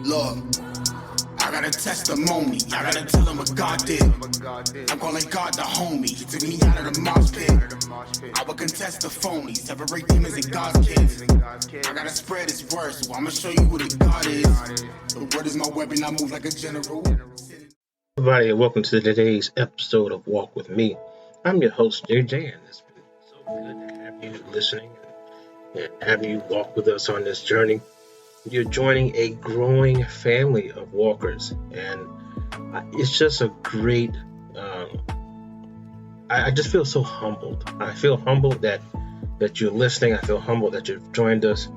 Look, I got a testimony. I gotta tell him what God did. I'm calling God the homie. He took me out of the mosh pit. I will contest the phony. Separate demons and God's kids. I gotta spread his word, so I'ma show you who the God is. The word is my weapon. I move like a general. Everybody, and welcome to today's episode of Walk With Me. I'm your host, JJ, and it's been so good to have you listening and have you walk with us on this journey. You're joining a growing family of walkers, and it's just a great, I just feel so humbled. I feel humbled that you're listening. I feel humbled that you've joined us,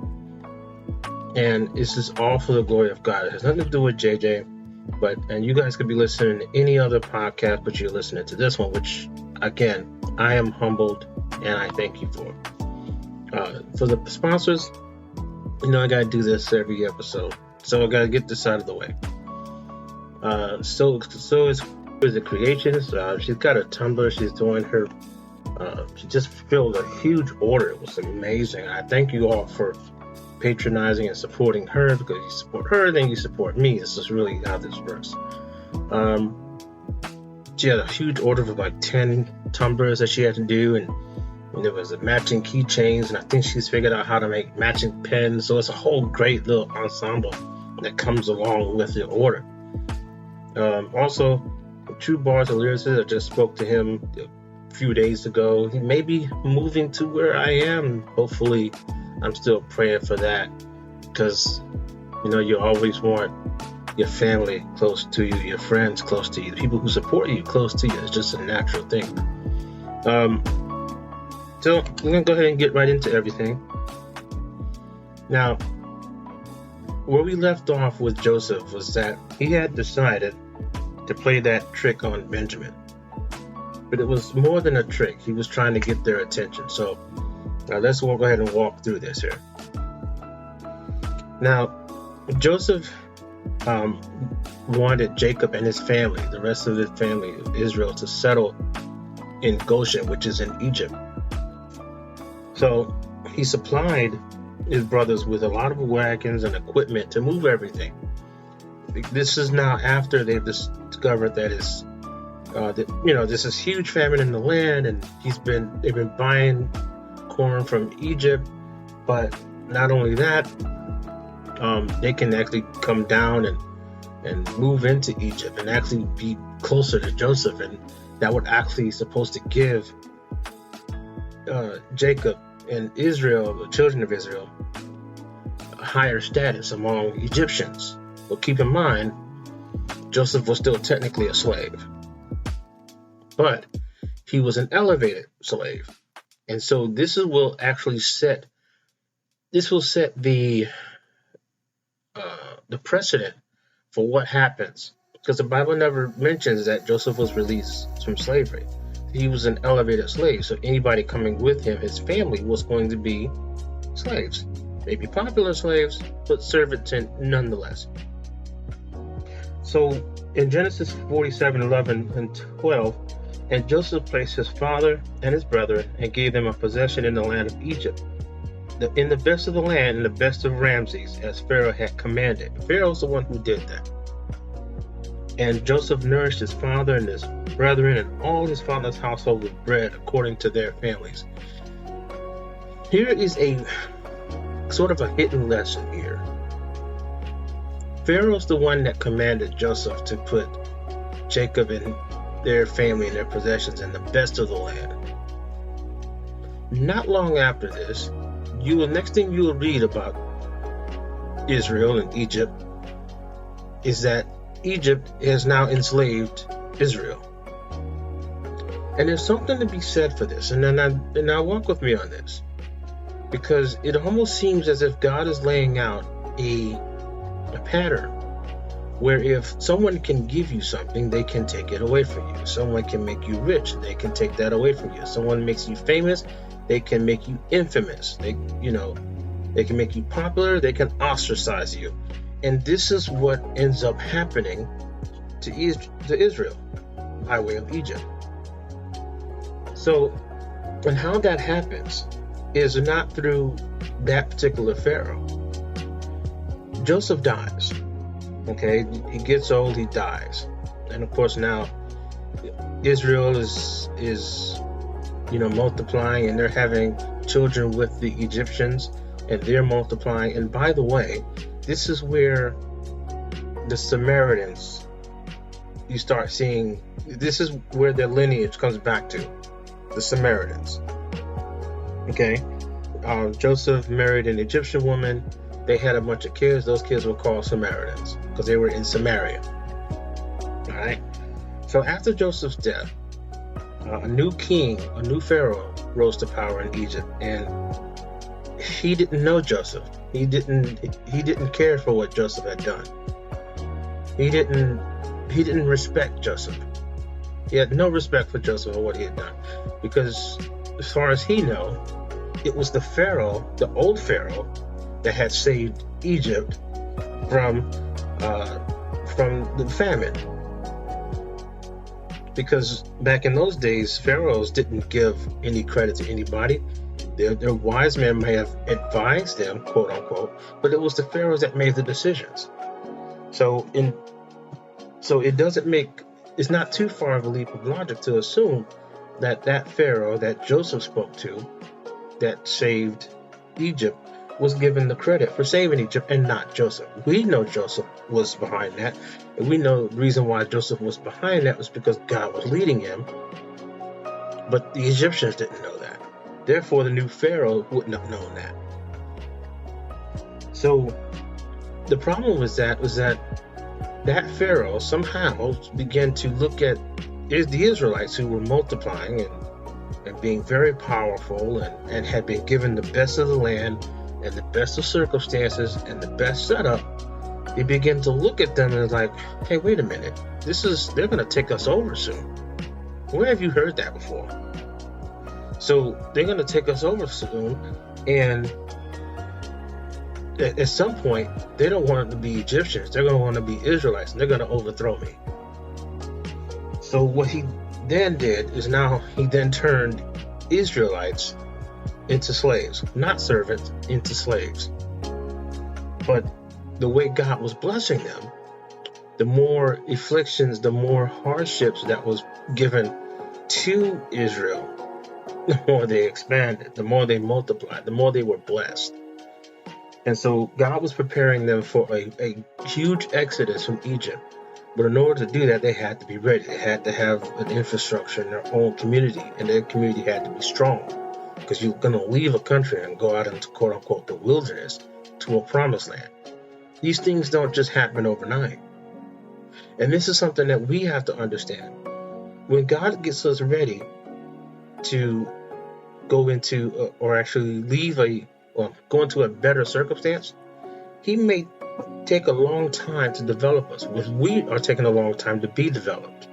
and it's just all for the glory of God. It has nothing to do with JJ. And you guys could be listening to any other podcast, but you're listening to this one, which, again, I am humbled, and I thank you for. For the sponsors, I got to do this every episode, so I got to get this out of the way. So is the Creations. She's got a Tumblr. She's doing her. She just filled a huge order. It was amazing. I thank you all for patronizing and supporting her, because you support her, then you support me. This is really how this works. She had a huge order of like 10 tumblers that she had to do, and there was a matching keychains, and I think she's figured out how to make matching pens. So it's a whole great little ensemble that comes along with the order. Also, True Bars and Lyricist, I just spoke to him a few days ago. He may be moving to where I am. Hopefully, I'm still praying for that, because you always want your family close to you, your friends close to you, the people who support you close to you. It's just a natural thing. So we're gonna go ahead and get right into everything. Now, where we left off with Joseph was that he had decided to play that trick on Benjamin, but it was more than a trick. He was trying to get their attention. So let's go ahead and walk through this here. Now, Joseph wanted Jacob and his family, the rest of the family of Israel, to settle in Goshen, which is in Egypt. So he supplied his brothers with a lot of wagons and equipment to move everything. This is now after they've discovered that this is huge famine in the land, and they've been buying corn from Egypt. But not only that, they can actually come down and move into Egypt and actually be closer to Joseph, and that would actually supposed to give Jacob and Israel, the children of Israel, a higher status among Egyptians. But keep in mind, Joseph was still technically a slave, but he was an elevated slave. And so this will set the precedent for what happens, because the Bible never mentions that Joseph was released from slavery. He was an elevated slave, so anybody coming with him, his family, was going to be slaves. Maybe popular slaves, but servants nonetheless. So in Genesis 47:11 and 12, and Joseph placed his father and his brother and gave them a possession in the land of Egypt, in the best of the land and the best of Ramses, as Pharaoh had commanded. Pharaoh's the one who did that. And Joseph nourished his father and his brethren and all his father's household with bread according to their families. Here is a sort of a hidden lesson here. Pharaoh's the one that commanded Joseph to put Jacob and their family and their possessions in the best of the land. Not long after this, next thing you will read about Israel and Egypt is that Egypt has now enslaved Israel. And there's something to be said for this. And now walk with me on this, because it almost seems as if God is laying out a pattern where if someone can give you something, they can take it away from you. Someone can make you rich, they can take that away from you. Someone makes you famous, they can make you infamous. They can make you popular, they can ostracize you. And this is what ends up happening to Israel by way of Egypt. So, and how that happens is not through that particular Pharaoh. Joseph dies. Okay, he gets old, he dies, and of course now Israel is multiplying, and they're having children with the Egyptians, and they're multiplying. And by the way, this is where the Samaritans, you start seeing, this is where their lineage comes back to, the Samaritans. Okay, Joseph married an Egyptian woman. They had a bunch of kids. Those kids were called Samaritans because they were in Samaria. All right. So after Joseph's death, a new king, a new pharaoh, rose to power in Egypt, and he didn't know Joseph. He didn't care for what Joseph had done. He didn't respect Joseph. He had no respect for Joseph or what he had done, because as far as he knew, it was the pharaoh, the old pharaoh, that had saved Egypt from the famine. Because back in those days, pharaohs didn't give any credit to anybody. Their wise men may have advised them, quote unquote, but it was the pharaohs that made the decisions. So it's not too far of a leap of logic to assume that pharaoh that Joseph spoke to, that saved Egypt, was given the credit for saving Egypt and not Joseph. We know Joseph was behind that, and we know the reason why Joseph was behind that was because God was leading him, but the Egyptians didn't know that. Therefore, the new pharaoh wouldn't have known that. So the problem was that pharaoh somehow began to look at the Israelites, who were multiplying and being very powerful and had been given the best of the land and the best of circumstances and the best setup. They begin to look at them and it's like, hey, wait a minute, they're going to take us over soon. Where have you heard that before? So they're going to take us over soon, and at some point, they don't want to be Egyptians. They're going to want to be Israelites, and they're going to overthrow me. So what he then did is he then turned Israelites into slaves, not servants, into slaves. But the way God was blessing them, the more afflictions, the more hardships that was given to Israel, the more they expanded, the more they multiplied, the more they were blessed. And so God was preparing them for a huge exodus from Egypt. But in order to do that, they had to be ready. They had to have an infrastructure in their own community, and their community had to be strong. Because you're going to leave a country and go out into, quote unquote, the wilderness to a promised land. These things don't just happen overnight. And this is something that we have to understand. When God gets us ready to go into, or actually go into a better circumstance, He may take a long time to develop us. We are taking a long time to be developed.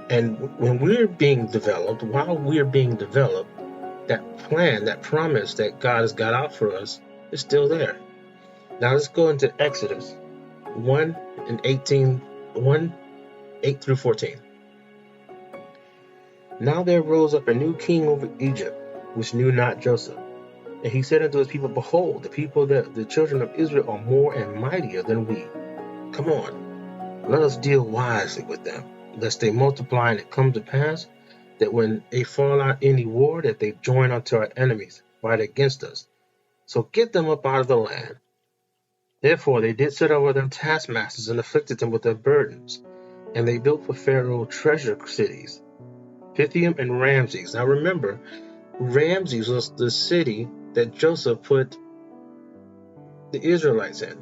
And when we're being developed, while we're being developed, that plan, that promise that God has got out for us is still there. Now let's go into Exodus 8 through 14. Now there rose up a new king over Egypt, which knew not Joseph. And he said unto his people, behold, the children of Israel are more and mightier than we. Come on, let us deal wisely with them, lest they multiply, and it come to pass that when they fall out any war, that they join unto our enemies, fight against us. So get them up out of the land. Therefore they did set over them taskmasters, and afflicted them with their burdens. And they built for Pharaoh treasure cities, Pithom and Ramses. Now remember, Ramses was the city that Joseph put the Israelites in.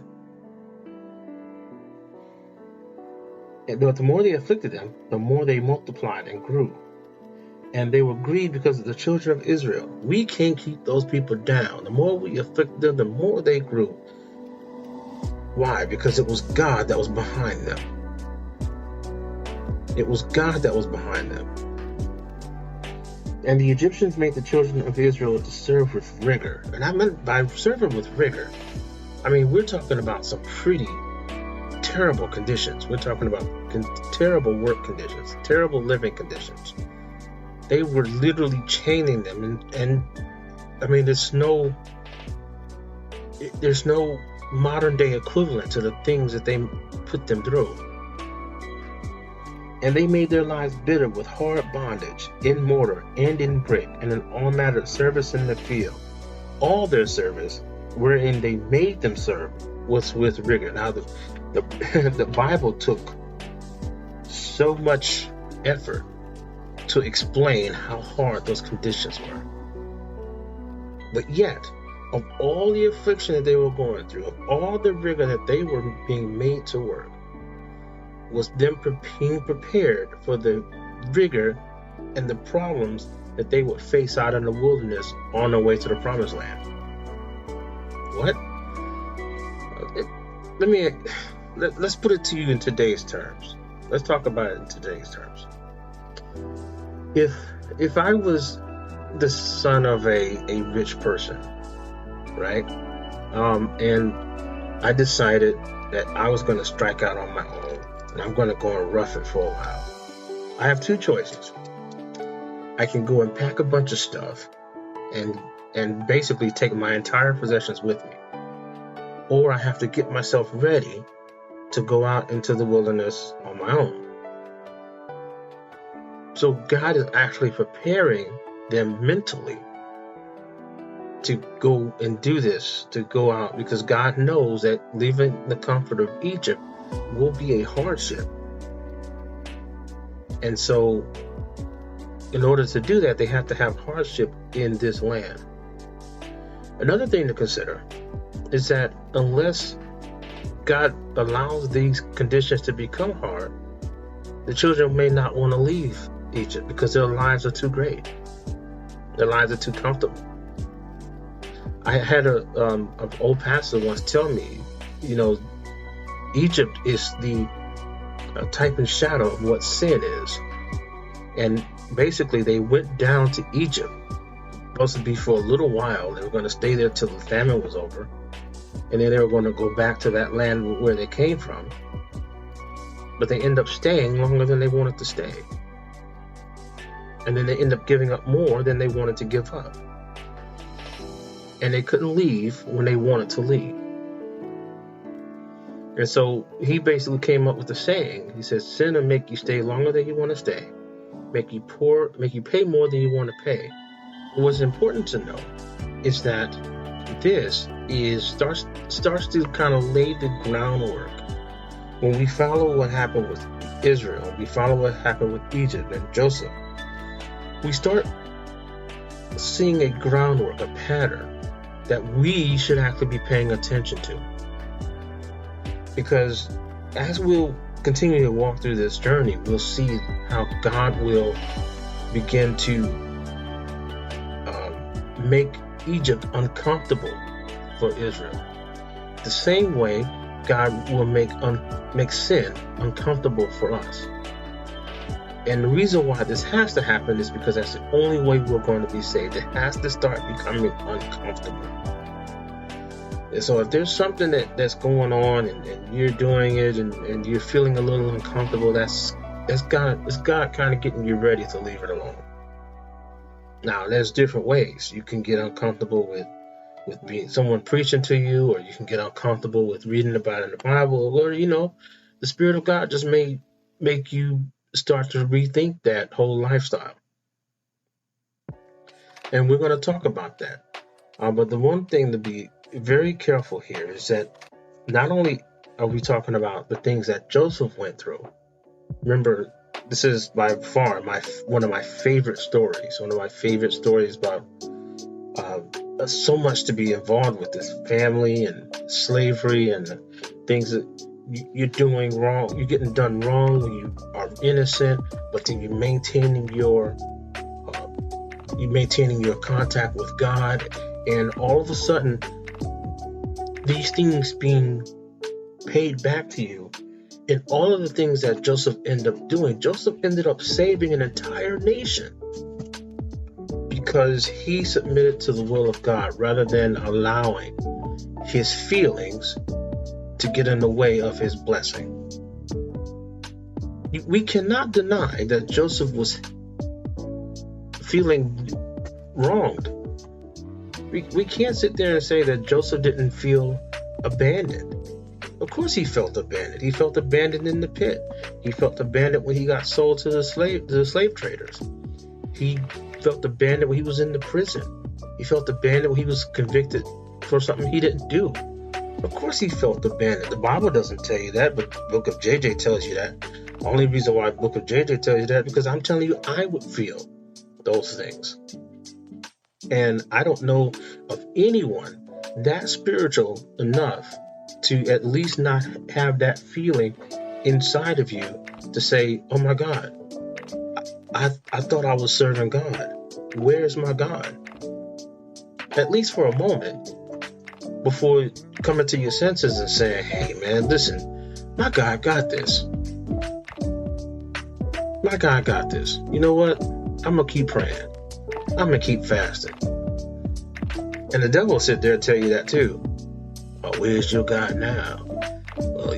But the more they afflicted them, the more they multiplied and grew. And they were grieved because of the children of Israel. We can't keep those people down. The more we afflicted them, the more they grew. Why? Because it was God that was behind them. It was God that was behind them. And the Egyptians made the children of Israel to serve with rigor. And I meant by serving with rigor, I mean, we're talking about some pretty terrible conditions. We're talking about terrible work conditions, terrible living conditions. They were literally chaining them. And I mean, there's no modern day equivalent to the things that they put them through. And they made their lives bitter with hard bondage, in mortar and in brick, and in all manner of service in the field. All their service, wherein they made them serve, was with rigor. Now, the Bible took so much effort to explain how hard those conditions were. But yet, of all the affliction that they were going through, of all the rigor that they were being made to work, was them being prepared for the rigor and the problems that they would face out in the wilderness on their way to the promised land. What? Let's put it to you in today's terms. Let's talk about it in today's terms. If I was the son of a rich person, right? And I decided that I was going to strike out on my own, and I'm going to go and rough it for a while. I have two choices. I can go and pack a bunch of stuff and basically take my entire possessions with me. Or I have to get myself ready to go out into the wilderness on my own. So God is actually preparing them mentally to go and do this, to go out, because God knows that leaving the comfort of Egypt will be a hardship. And so in order to do that, they have to have hardship in this land. Another thing to consider is that unless God allows these conditions to become hard, the children may not want to leave Egypt because their lives are too great. Their lives are too comfortable. I had an old pastor once tell me, Egypt is the type and shadow of what sin is. And basically they went down to Egypt, supposed to be for a little while. They were going to stay there till the famine was over. And then they were going to go back to that land where they came from. But they end up staying longer than they wanted to stay. And then they end up giving up more than they wanted to give up. And they couldn't leave when they wanted to leave. And so he basically came up with a saying. He says, sin will make you stay longer than you want to stay. Make you pay more than you want to pay. What's important to know is that this starts to kind of lay the groundwork. When we follow what happened with Israel, we follow what happened with Egypt and Joseph, we start seeing a groundwork, a pattern that we should actually be paying attention to. Because as we'll continue to walk through this journey, we'll see how God will begin to make Egypt uncomfortable for Israel. The same way God will make sin uncomfortable for us. And the reason why this has to happen is because that's the only way we're going to be saved. It has to start becoming uncomfortable. And so if there's something that's going on and you're doing it and you're feeling a little uncomfortable, it's God kind of getting you ready to leave it alone. Now, there's different ways. You can get uncomfortable with being someone preaching to you, or you can get uncomfortable with reading about it in the Bible, or the Spirit of God just may make you start to rethink that whole lifestyle. And we're going to talk about that. But the one thing to be very careful here is that not only are we talking about the things that Joseph went through. Remember, this is by far one of my favorite stories. One of my favorite stories about so much to be involved with this family and slavery and things that you're doing wrong. You're getting done wrong when you are innocent, but then you're maintaining your contact with God, and all of a sudden, these things being paid back to you. And all of the things that Joseph ended up doing, Joseph ended up saving an entire nation because he submitted to the will of God rather than allowing his feelings to get in the way of his blessing. We cannot deny that Joseph was feeling wronged. We can't sit there and say that Joseph didn't feel abandoned. Of course he felt abandoned. He felt abandoned in the pit. He felt abandoned when he got sold to the slave traders. He felt abandoned when he was in the prison. He felt abandoned when he was convicted for something he didn't do. Of course he felt abandoned. The Bible doesn't tell you that, but the book of JJ tells you that. The only reason why the book of JJ tells you that is because I'm telling you I would feel those things. And I don't know of anyone that spiritual enough to at least not have that feeling inside of you to say, oh my God, I thought I was serving God. Where's my God? At least for a moment, before coming to your senses and saying, hey man, listen, my God got this. My God got this. You know what? I'm going to keep praying. I'm going to keep fasting. And the devil will sit there and tell you that too. Oh, where's your God now? Well,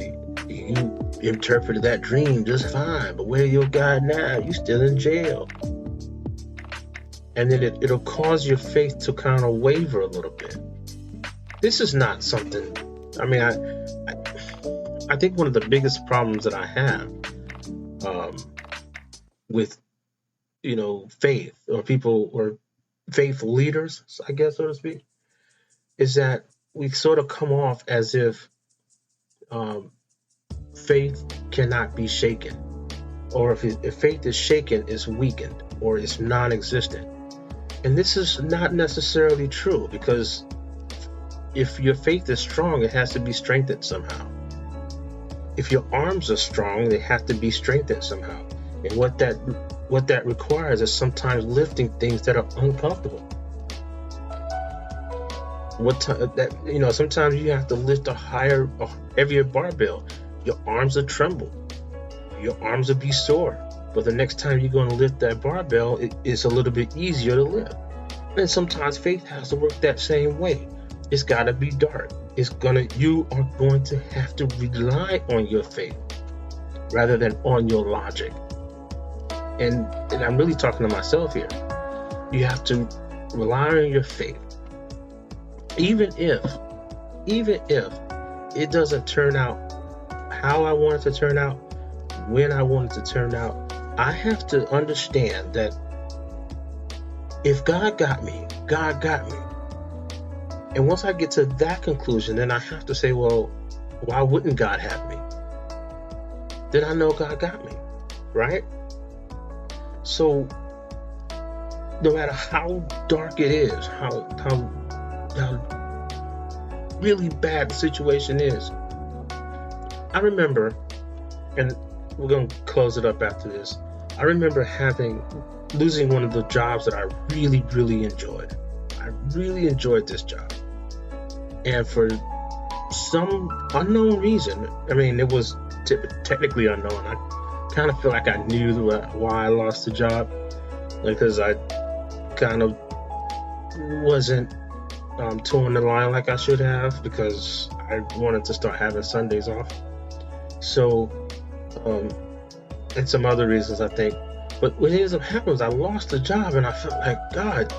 you interpreted that dream just fine, but where's your God now? You still in jail. And then it'll cause your faith to kind of waver a little bit. This is not something, I mean, I think one of the biggest problems that I have with, faith or people or faith leaders, I guess, so to speak, is that we sort of come off as if faith cannot be shaken, or if faith is shaken, it's weakened or it's non-existent. And this is not necessarily true, because if your faith is strong, it has to be strengthened somehow. If your arms are strong, they have to be strengthened somehow. And what that requires is sometimes lifting things that are uncomfortable. Sometimes you have to lift a heavier barbell. Your arms will tremble. Your arms will be sore. But the next time you're going to lift that barbell, it's a little bit easier to lift. And sometimes faith has to work that same way. It's got to be dark. You are going to have to rely on your faith rather than on your logic. And I'm really talking to myself here. You have to rely on your faith. Even if it doesn't turn out how I want it to turn out, when I want it to turn out, I have to understand that if God got me, God got me. And once I get to that conclusion, then I have to say, well, why wouldn't God have me? Then I know God got me, right? So no matter how dark it is, how really bad the situation is, I remember, and we're going to close it up after this, I remember losing one of the jobs that I really, really enjoyed. I really enjoyed this job. And for some unknown reason, I mean, it was technically unknown. I kind of feel like I knew why I lost the job, because I kind of wasn't towing the line like I should have, because I wanted to start having Sundays off. So, and some other reasons, I think. But what ends up happening is I lost the job, and I felt like, God,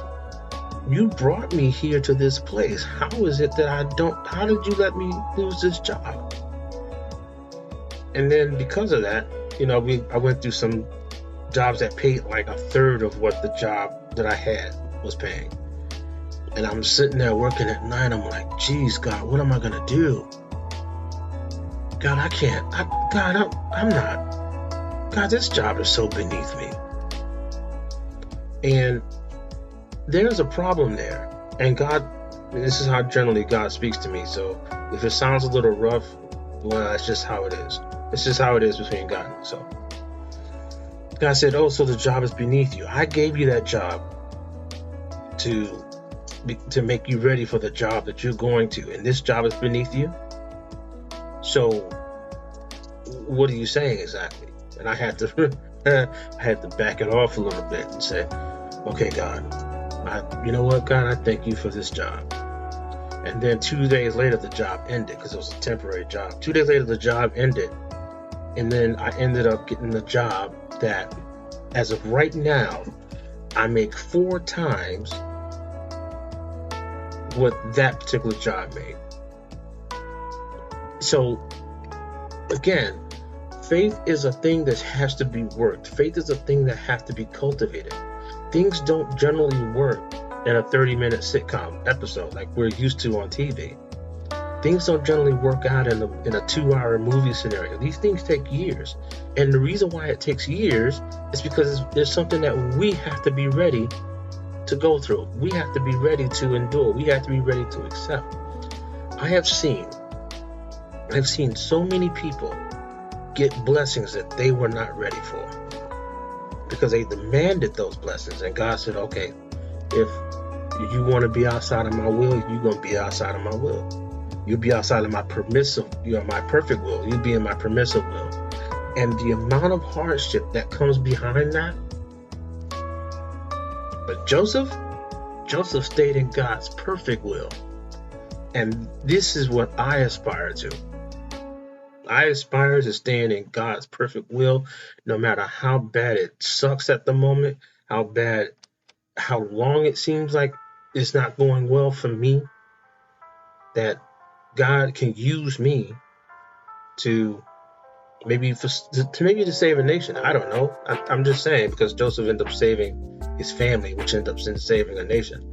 you brought me here to this place. How is it that how did you let me lose this job? And then because of that, I went through some jobs that paid like a third of what the job that I had was paying. And I'm sitting there working at night. I'm like, geez, God, what am I going to do? God, I can't. I'm not. God, this job is so beneath me. And there's a problem there. And God, this is how generally God speaks to me. So if it sounds a little rough, well, that's just how it is. It's just how it is between God and himself. God said, oh, so the job is beneath you. I gave you that job to make you ready for the job that you're going to. And this job is beneath you. So what are you saying exactly? And I had to back it off a little bit and say, okay, God, you know what, God, I thank you for this job. And then 2 days later, the job ended, because it was a temporary job. 2 days later, the job ended. And then I ended up getting the job that, as of right now, I make 4 times what that particular job made. So again, faith is a thing that has to be worked. Faith is a thing that has to be cultivated. Things don't generally work in a 30-minute sitcom episode like we're used to on TV. Things don't generally work out in a 2-hour movie scenario. These things take years. And the reason why it takes years is because there's something that we have to be ready to go through. We have to be ready to endure. We have to be ready to accept. I've seen so many people get blessings that they were not ready for because they demanded those blessings, and God said, okay, if you want to be outside of my will, you're going to be outside of my will. You'll be outside of my my perfect will. You'll be in my permissive will. And the amount of hardship that comes behind that. But Joseph stayed in God's perfect will. And this is what I aspire to. I aspire to stand in God's perfect will, no matter how bad it sucks at the moment, how long it seems like it's not going well for me, that God can use me to maybe to save a nation. I don't know. I'm just saying, because Joseph ended up saving his family, which ended up saving a nation.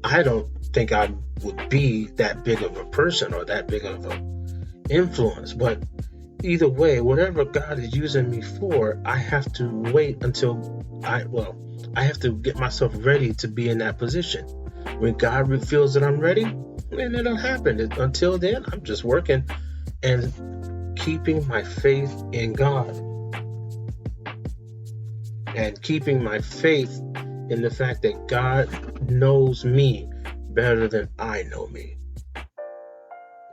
I don't think I would be that big of a person or that big of an influence, but either way, whatever God is using me for, I have to wait until I have to get myself ready to be in that position. When God feels that I'm ready, then it'll happen. Until then, I'm just working and keeping my faith in God and keeping my faith in the fact that God knows me better than I know me.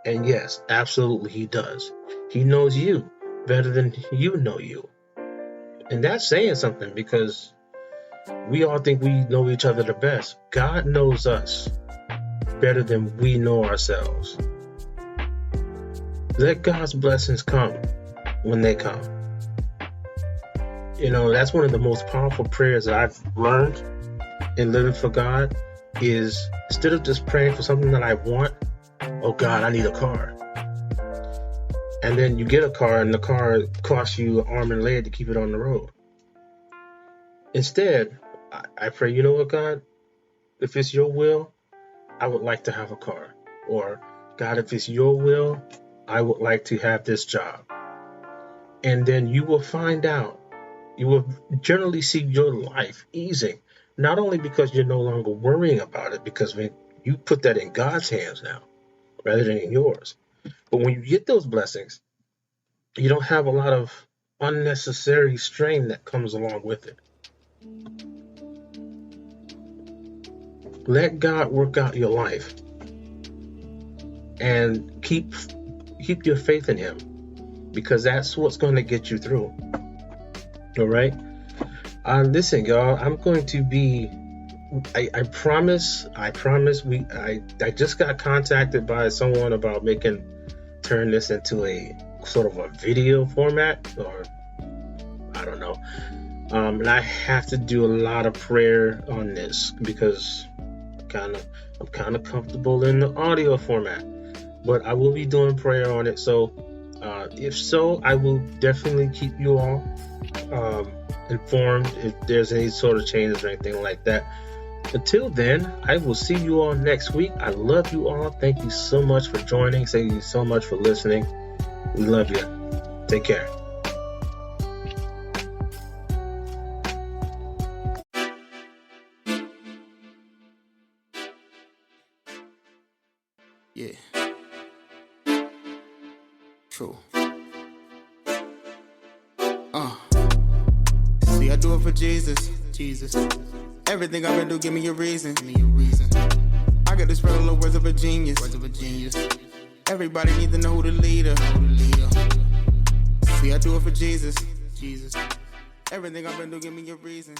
And yes, absolutely he does. He knows you better than you know you. And that's saying something, because we all think we know each other the best. God knows us better than we know ourselves. Let God's blessings come when they come. That's one of the most powerful prayers that I've learned in living for God, is instead of just praying for something that I want, oh God, I need a car. And then you get a car and the car costs you an arm and a leg to keep it on the road. Instead, I pray, you know what, God? If it's your will, I would like to have a car. Or, God, if it's your will, I would like to have this job. And then you will find out, you will generally see your life easing. Not only because you're no longer worrying about it, because when you put that in God's hands now, rather than in yours. But when you get those blessings, you don't have a lot of unnecessary strain that comes along with it. Let God work out your life and keep your faith in him, because that's what's going to get you through. All right. Listen, y'all, I'm going to be, I promise, I just got contacted by someone about turn this into a sort of a video format, or I don't know. And I have to do a lot of prayer on this, because I'm kind of comfortable in the audio format, but I will be doing prayer on it. So if so, I will definitely keep you all informed if there's any sort of changes or anything like that. Until then, I will see you all next week. I love you all. Thank you so much for joining. Thank you so much for listening. We love you. Take care. Yeah. True. See, I do it for Jesus. Everything I've been do, give me a reason. I got to spread all the words of a genius. Everybody need to know who the leader. See, I do it for Jesus. Everything I've been do, give me a reason.